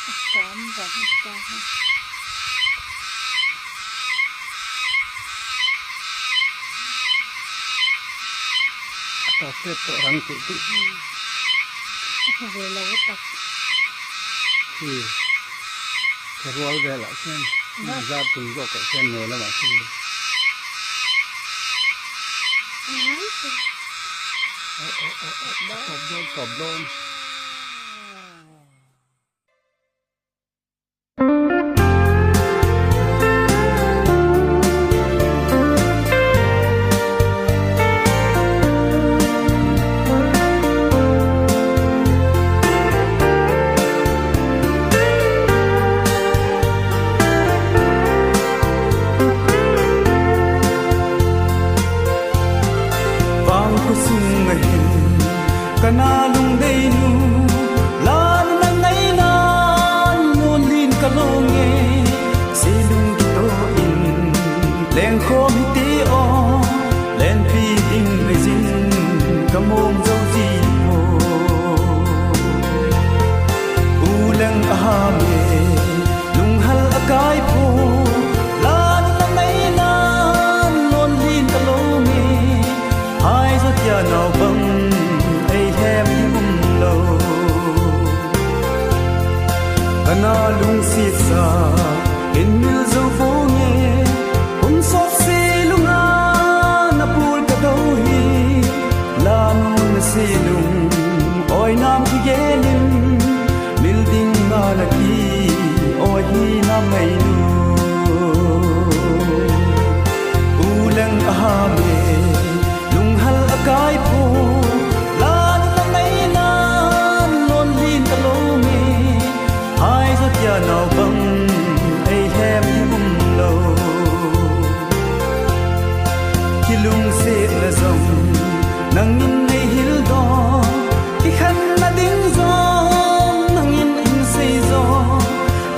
Cảm vẫn ta tao sẽ tổ răng tự tự về lâu tập thì cái rùa về lại xem ra từng gốc cái xem nữa là mà xem cọp đôn kana lung dei nu lan na ngai nan non lin ka longe se lung to in leng kho mi ti o len pi ding ve jin ka mom zo ji mo u leng a ha me lung hal a kai po lan na ngai nan non lin ka longe hai zo tia nào bang kana lung si sa in mil zo vo nge hum sop si lunga na pul ka do hi la nu na si lung oi nam ki gelin mil ding na la ki oi hi na mai nu u leng a ha me lung hal a kai po ya nào băng ai hem bum lâu khi lung se na zong nang in ai hil do khi khăn na ding zo nang in say zo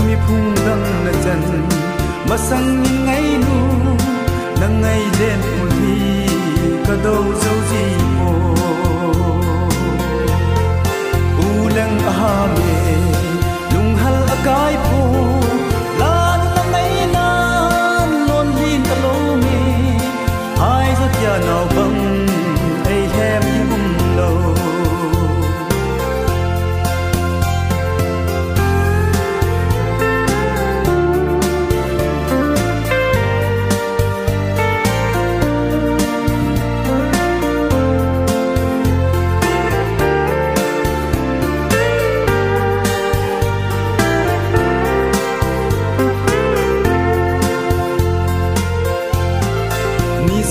mi phung dang na chan ma sang in ngai nu nang ngai len ul hi ka do zo ji mo u lang a ha me kai po lan na ngai nan non lin ka lo me hai zo tia nào bang ai hem bum lo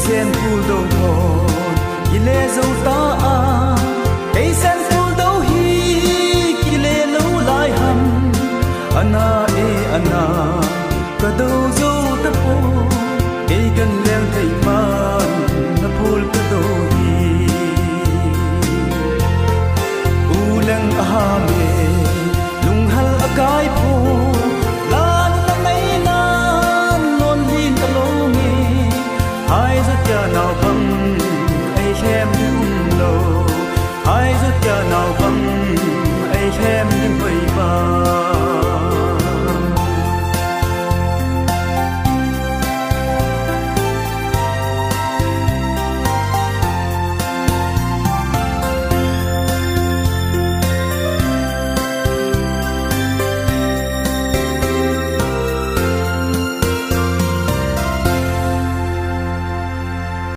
sen phul đâu hồn ki le zo ta a cây sen phul đâu hi ki le lo lai ham ana e ana ka do